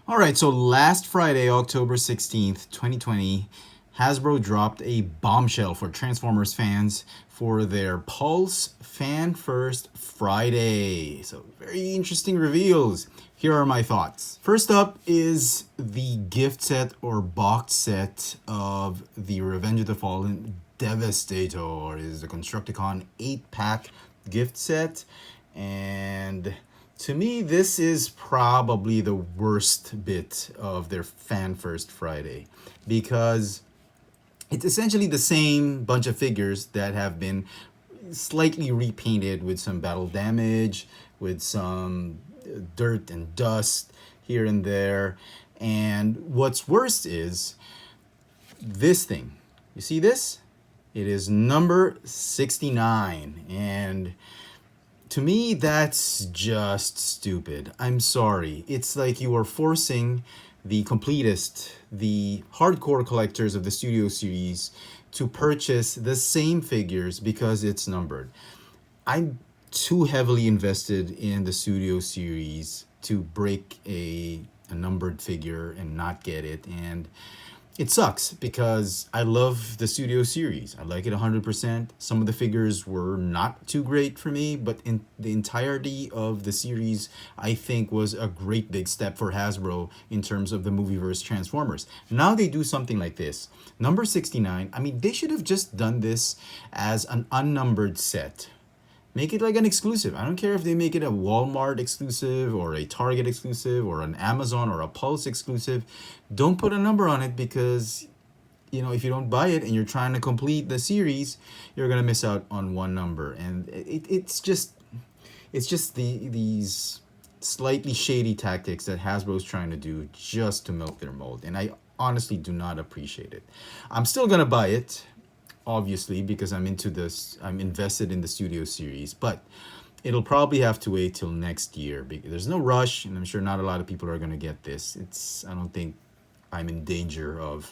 All right, so last Friday, October 16th, 2020, Hasbro dropped a bombshell for Transformers fans for their Pulse Fan First Friday. So, very interesting reveals. Here are my thoughts. First up is the gift set or box set of the Revenge of the Fallen Devastator. It is the Constructicon 8-pack gift set, and to me, this is probably the worst bit of their Fan First Friday because it's essentially the same bunch of figures that have been slightly repainted with some battle damage, with some dirt and dust here and there. And what's worse is this thing. You see this? It is number 69. And to me, that's just stupid. I'm sorry. It's like you are forcing the completists, the hardcore collectors of the Studio Series, to purchase the same figures because it's numbered. I'm too heavily invested in the Studio Series to break a numbered figure and not get it. And it sucks because I love the Studio Series. I like it 100%. Some of the figures were not too great for me, but in the entirety of the series, I think was a great big step for Hasbro in terms of the Movieverse Transformers. Now they do something like this. Number 69, I mean, they should have just done this as an unnumbered set. Make it like an exclusive. I don't care if they make it a Walmart exclusive or a Target exclusive or an Amazon or a Pulse exclusive. Don't put a number on it because, if you don't buy it and you're trying to complete the series, you're going to miss out on one number. And it's just these slightly shady tactics that Hasbro's trying to do just to milk their mold. And I honestly do not appreciate it. I'm still going to buy it, obviously, because I'm invested in the Studio Series, but it'll probably have to wait till next year because there's no rush, and I'm sure not a lot of people are going to get this. I don't think I'm in danger of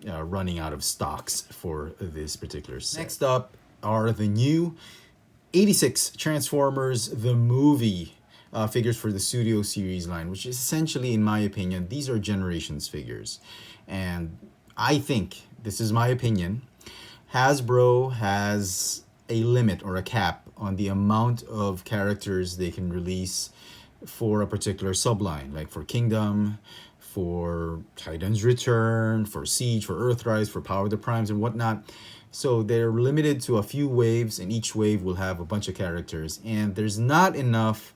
running out of stocks for this particular set. Next up are the new 86 Transformers the movie figures for the Studio Series line, which is essentially, in my opinion, these are Generations figures. And I think, this is my opinion, Hasbro has a limit or a cap on the amount of characters they can release for a particular subline, like for Kingdom, for Titan's Return, for Siege, for Earthrise, for Power of the Primes, and whatnot. So they're limited to a few waves, and each wave will have a bunch of characters, and there's not enough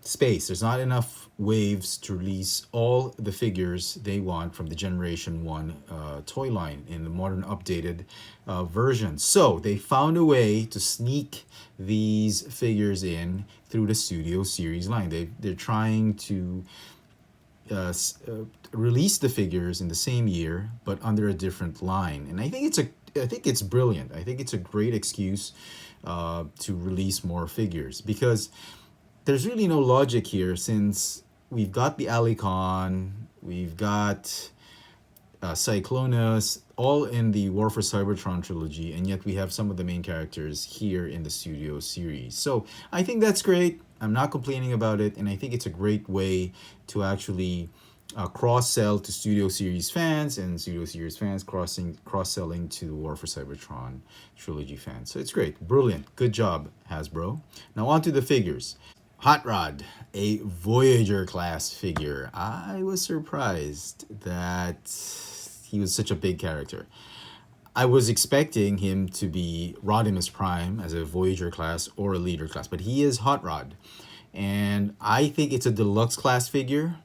space. There's not enough waves to release all the figures they want from the Generation 1 toy line in the modern updated version. So they found a way to sneak these figures in through the Studio Series line. They're trying to release the figures in the same year, but under a different line. And I think it's brilliant. I think it's a great excuse to release more figures because there's really no logic here since we've got the Alicon, we've got Cyclonus, all in the War for Cybertron trilogy, and yet we have some of the main characters here in the Studio Series. So I think that's great. I'm not complaining about it, and I think it's a great way to actually cross-sell to Studio Series fans, and Studio Series fans cross-selling to the War for Cybertron trilogy fans. So it's great. Brilliant. Good job, Hasbro. Now on to the figures. Hot Rod, a Voyager class figure. I was surprised that he was such a big character. I was expecting him to be Rodimus Prime as a Voyager class or a Leader class, but he is Hot Rod. And I think it's a deluxe class figure,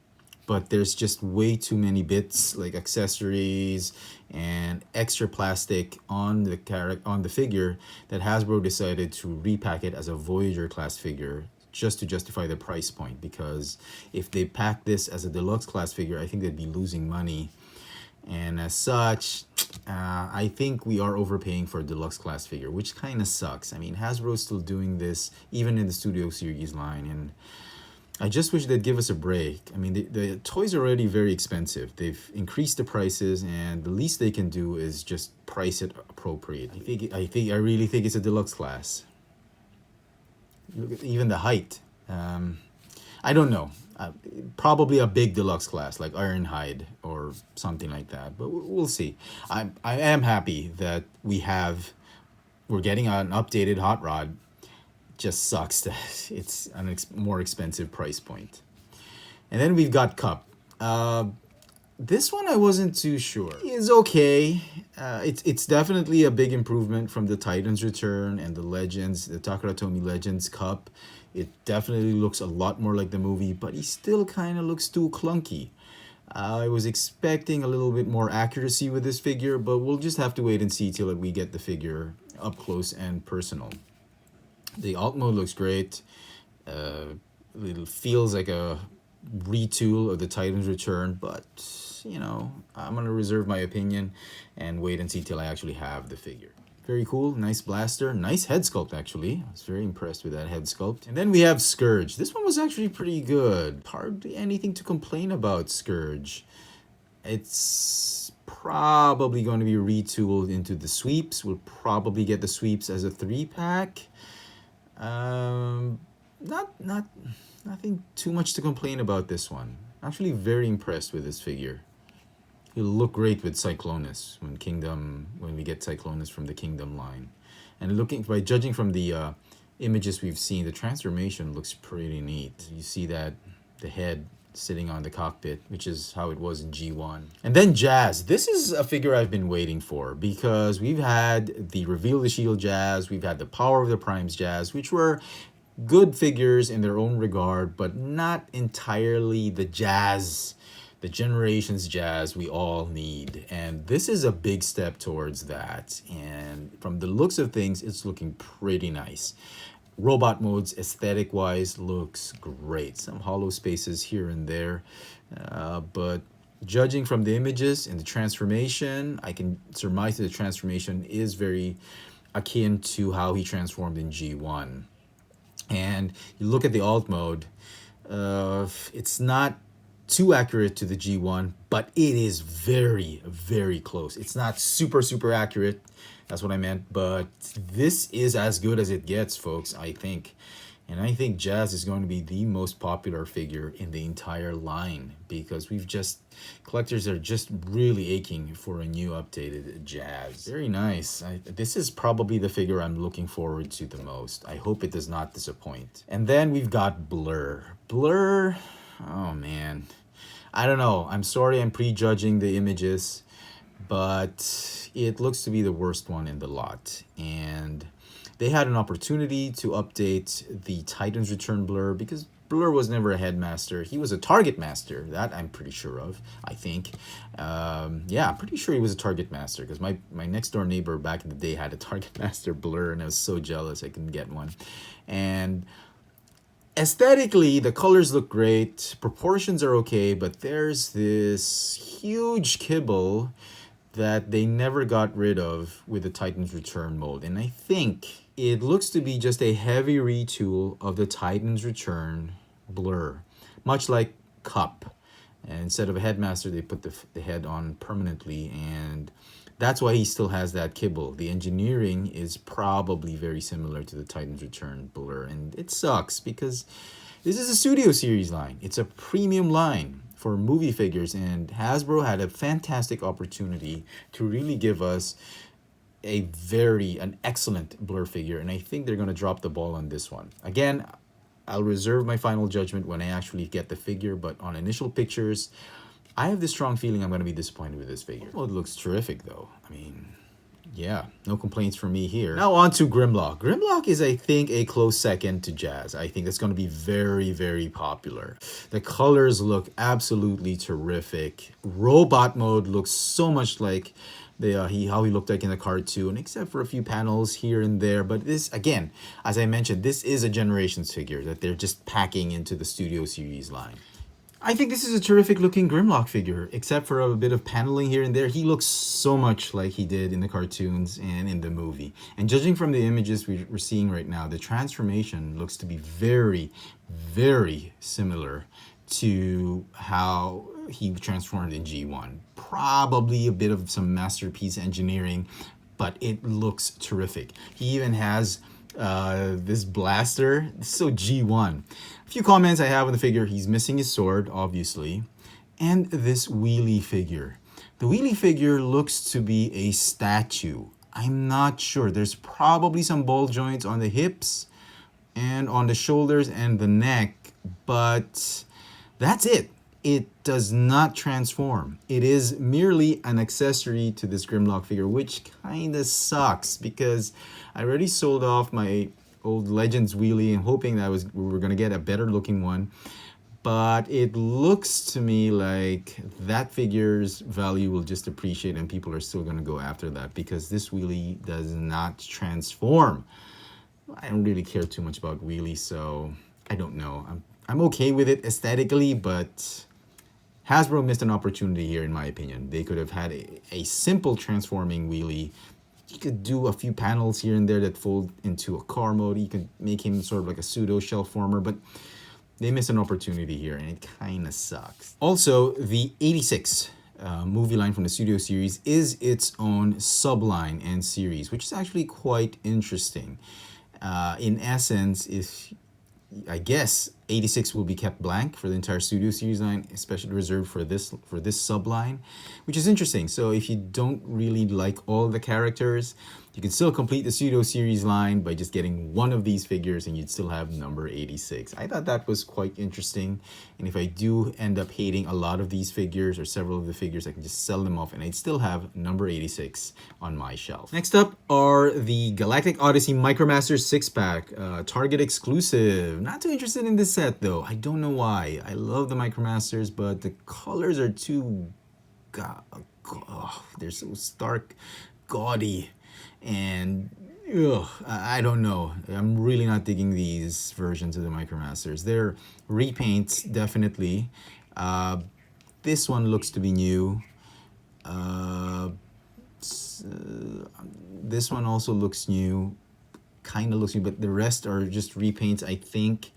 but there's just way too many bits like accessories and extra plastic on the figure that Hasbro decided to repack it as a Voyager class figure just to justify the price point, because if they pack this as a deluxe class figure, I think they'd be losing money. And as such, I think we are overpaying for a deluxe class figure, which kind of sucks. I mean, Hasbro's still doing this even in the Studio Series line, and I just wish they'd give us a break. I mean, the toys are already very expensive. They've increased the prices, and the least they can do is just price it appropriate. I really think it's a deluxe class. Look at even the height. I don't know. Probably a big deluxe class like Ironhide or something like that, but we'll see. I am happy that we're getting an updated hot rod. Just sucks that it's a more expensive price point. And then we've got Cup. This one I wasn't too sure. It's okay. It's definitely a big improvement from the Titan's Return and the Legends, the Takara Tomy Legends Cup. It definitely looks a lot more like the movie, but he still kind of looks too clunky. I was expecting a little bit more accuracy with this figure, but we'll just have to wait and see till we get the figure up close and personal. The alt mode looks great. It feels like a retool of the Titan's Return, but you know, I'm gonna reserve my opinion and wait and see till I actually have the figure. Very cool, nice blaster, nice head sculpt actually. I was very impressed with that head sculpt. And then we have Scourge. This one was actually pretty good. Hardly anything to complain about Scourge. It's probably going to be retooled into the sweeps. We'll probably get the sweeps as a 3-pack. Nothing too much to complain about this one. Actually very impressed with this figure. He'll look great with Cyclonus when we get Cyclonus from the Kingdom line. And by judging from the images we've seen, the transformation looks pretty neat. You see that the head sitting on the cockpit, which is how it was in G1. And then Jazz. This is a figure I've been waiting for because we've had the Reveal the Shield Jazz, we've had the Power of the Primes Jazz, which were good figures in their own regard, but not entirely the Jazz, the Generations Jazz we all need. And this is a big step towards that. And from the looks of things, it's looking pretty nice. Robot modes, aesthetic-wise, looks great. Some hollow spaces here and there. But judging from the images and the transformation, I can surmise that the transformation is very akin to how he transformed in G1. And you look at the alt mode, it's not too accurate to the G1, but it is very, very close. It's not super, super accurate. That's what I meant. But this is as good as it gets, folks, I think. And I think Jazz is going to be the most popular figure in the entire line because collectors are just really aching for a new updated Jazz. Very nice. This is probably the figure I'm looking forward to the most. I hope it does not disappoint. And then we've got Blurr. Blurr, oh man. I don't know. I'm sorry I'm prejudging the images, but it looks to be the worst one in the lot. And they had an opportunity to update the Titan's Return Blurr because Blurr was never a Headmaster. He was a Target Master. That I'm pretty sure of, I think. Yeah, I'm pretty sure he was a Target Master because my next door neighbor back in the day had a Target Master Blurr and I was so jealous I couldn't get one. And aesthetically, the colors look great. Proportions are okay, but there's this huge kibble that they never got rid of with the Titan's Return mold. And I think it looks to be just a heavy retool of the Titan's Return Blurr, much like Cup. And instead of a Headmaster, they put the head on permanently, and that's why he still has that kibble. The engineering is probably very similar to the Titan's Return Blurr, and it sucks because this is a Studio Series line. It's a premium line for movie figures, and Hasbro had a fantastic opportunity to really give us an excellent Blurr figure, and I think they're going to drop the ball on this one. Again, I'll reserve my final judgment when I actually get the figure, but on initial pictures, I have this strong feeling I'm going to be disappointed with this figure. Well, it looks terrific though. I mean, yeah, no complaints from me here. Now on to Grimlock. Grimlock is, I think, a close second to Jazz. I think that's going to be very, very popular. The colors look absolutely terrific. Robot mode looks so much like how he looked like in the cartoon, except for a few panels here and there. But this, again, as I mentioned, this is a Generations figure that they're just packing into the Studio Series line. I think this is a terrific looking Grimlock figure, except for a bit of paneling here and there. He looks so much like he did in the cartoons and in the movie. And judging from the images we're seeing right now, the transformation looks to be very, very similar to how he transformed in G1. Probably a bit of some masterpiece engineering, but it looks terrific. He even has This blaster, it's so G1. A few comments I have on the figure. He's missing his sword, obviously. And this wheelie figure. The wheelie figure looks to be a statue. I'm not sure. There's probably some ball joints on the hips and on the shoulders and the neck, but that's it. It does not transform. It is merely an accessory to this Grimlock figure, which kind of sucks because I already sold off my old Legends wheelie and hoping that we were going to get a better looking one. But it looks to me like that figure's value will just appreciate and people are still going to go after that because this wheelie does not transform. I don't really care too much about wheelies, so I don't know. I'm okay with it aesthetically, but Hasbro missed an opportunity here, in my opinion. They could have had a simple transforming wheelie. You could do a few panels here and there that fold into a car mode. You could make him sort of like a pseudo shelf former, but they missed an opportunity here, and it kind of sucks. Also, the 86 movie line from the Studio Series is its own subline and series, which is actually quite interesting. In essence, if I guess 86 will be kept blank for the entire Studio Series line, especially reserved for this subline, which is interesting. So if you don't really like all the characters, you can still complete the Studio Series line by just getting one of these figures and you'd still have number 86. I thought that was quite interesting. And if I do end up hating a lot of these figures or several of the figures, I can just sell them off and I'd still have number 86 on my shelf. Next up are the Galactic Odyssey Micromasters 6-pack, Target exclusive. Not too interested in this set though. I don't know why. I love the Micromasters, but the colors are too... they're so stark, gaudy. And I don't know. I'm really not digging these versions of the Micromasters. They're repaints, definitely. This one looks to be new. This one also looks new. Kind of looks new, but the rest are just repaints, I think.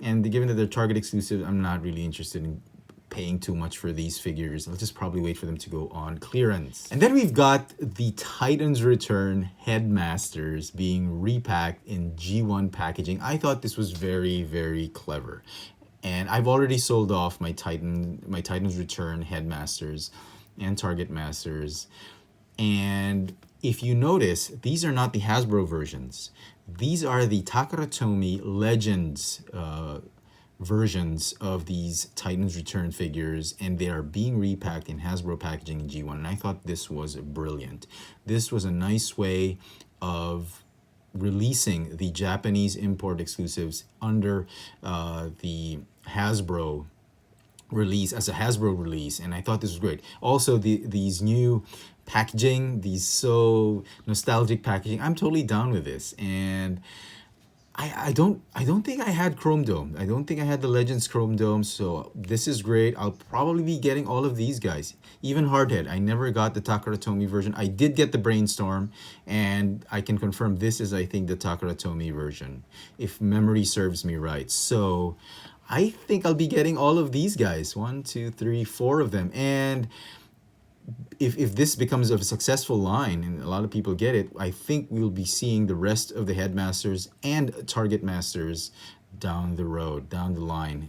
And given that they're Target exclusive, I'm not really interested in paying too much for these figures. I'll just probably wait for them to go on clearance. And then we've got the Titans Return Headmasters being repacked in G1 packaging. I thought this was very, very clever. And I've already sold off my Titans Return Headmasters and Target Masters. And if you notice, these are not the Hasbro versions. These are the Takara Tomy Legends versions of these Titans Return figures, and they are being repacked in Hasbro packaging in G1, and I thought this was brilliant. This was a nice way of releasing the Japanese import exclusives under the Hasbro release, as a Hasbro release, and I thought this was great. Also, these new packaging, these so nostalgic packaging, I'm totally down with this. And I don't think I had Chrome Dome. I don't think I had the Legends Chrome Dome, so this is great. I'll probably be getting all of these guys. Even Hardhead. I never got the Takara Tomy version. I did get the Brainstorm, and I can confirm this is, I think, the Takara Tomy version, if memory serves me right. So I think I'll be getting all of these guys. 1, 2, 3, 4 of them. And if this becomes a successful line and a lot of people get it, I think we'll be seeing the rest of the Headmasters and Target Masters down the road, down the line,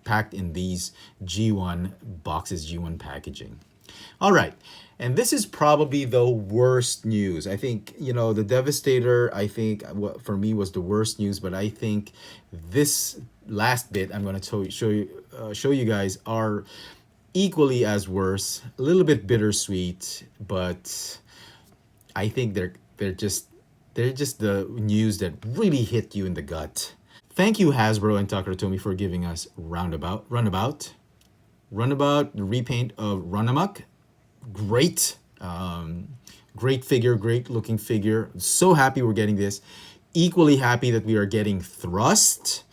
packed in these G1 boxes, G1 packaging. All right, and this is probably the worst news. I think, you know, the Devastator, I think, for me, was the worst news, but I think this last bit I'm going to show you guys are equally as worse, a little bit bittersweet, but I think they're just the news that really hit you in the gut. Thank you, Hasbro and Takara Tomy, for giving us Runabout, the repaint of Runamuck. Great, great figure, great looking figure. So happy we're getting this. Equally happy that we are getting Thrust,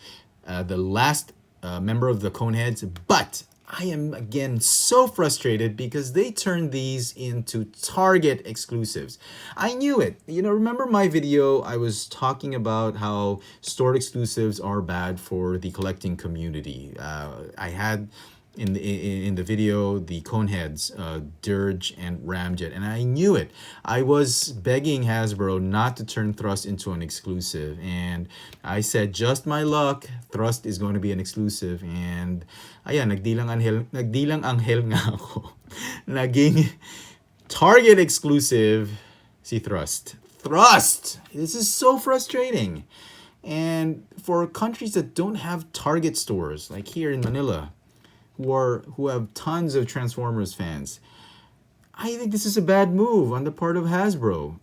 the last member of the Coneheads, but I am, again, so frustrated because they turned these into Target exclusives. I knew it. You know, remember my video? I was talking about how store exclusives are bad for the collecting community. I had in the video, the Coneheads, Dirge and Ramjet, and I knew it. I was begging Hasbro not to turn Thrust into an exclusive, and I said, just my luck, Thrust is going to be an exclusive, and ayan, nagdilang anghel nga ako. Naging Target exclusive si Thrust. Thrust! This is so frustrating. And for countries that don't have Target stores, like here in Manila, who have tons of Transformers fans, I think this is a bad move on the part of Hasbro.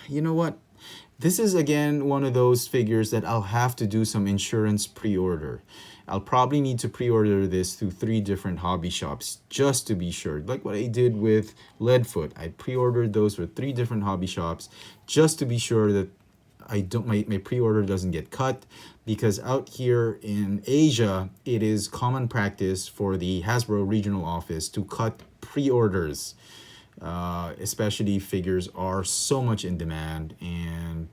You know what? This is again one of those figures that I'll have to do some insurance pre-order. I'll probably need to pre-order this through 3 different hobby shops just to be sure. Like what I did with Leadfoot. I pre-ordered those for 3 different hobby shops just to be sure that my pre-order doesn't get cut, because out here in Asia, it is common practice for the Hasbro regional office to cut pre-orders, especially figures are so much in demand, and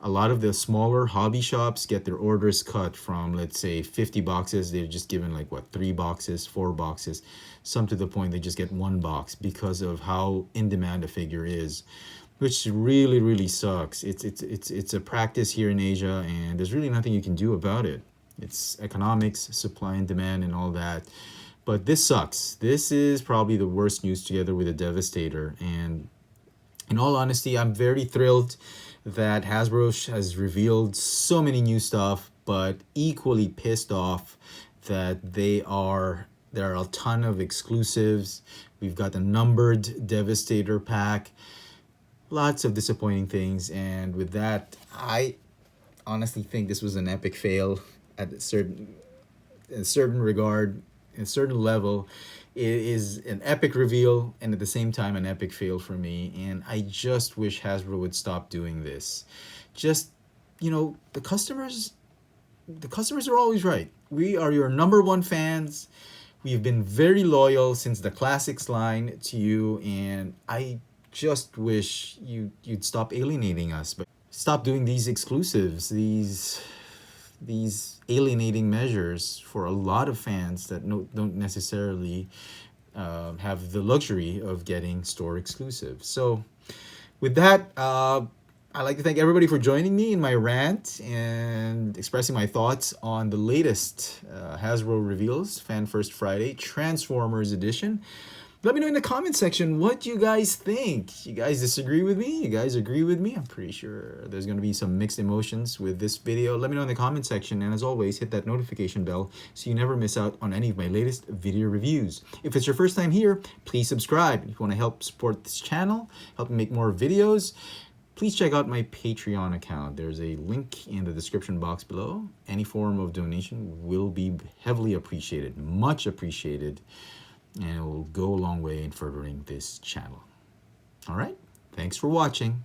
a lot of the smaller hobby shops get their orders cut from, let's say, 50 boxes. They're just given like, what, 3 boxes, 4 boxes, some to the point they just get 1 box because of how in demand a figure is, which really, really sucks. It's a practice here in Asia, and there's really nothing you can do about it. It's economics, supply and demand, and all that. But this sucks. This is probably the worst news, together with the Devastator. And in all honesty, I'm very thrilled that Hasbro has revealed so many new stuff, but equally pissed off that there are a ton of exclusives. We've got a numbered Devastator pack. Lots of disappointing things, and with that, I honestly think this was an epic fail at a certain regard, in a certain level. It is an epic reveal, and at the same time, an epic fail for me. And I just wish Hasbro would stop doing this. Just, the customers are always right. We are your #1 fans. We've been very loyal since the classics line to you, and I just wish you'd stop alienating us, but stop doing these exclusives, these alienating measures for a lot of fans that don't necessarily have the luxury of getting store exclusives. So with that, I'd like to thank everybody for joining me in my rant and expressing my thoughts on the latest Hasbro reveals, Fan First Friday Transformers edition. Let me know in the comment section what you guys think. You guys disagree with me? You guys agree with me? I'm pretty sure there's going to be some mixed emotions with this video. Let me know in the comment section. And as always, hit that notification bell so you never miss out on any of my latest video reviews. If it's your first time here, please subscribe. If you want to help support this channel, help me make more videos, please check out my Patreon account. There's a link in the description box below. Any form of donation will be heavily appreciated, much appreciated, and it will go a long way in furthering this channel. All right, thanks for watching.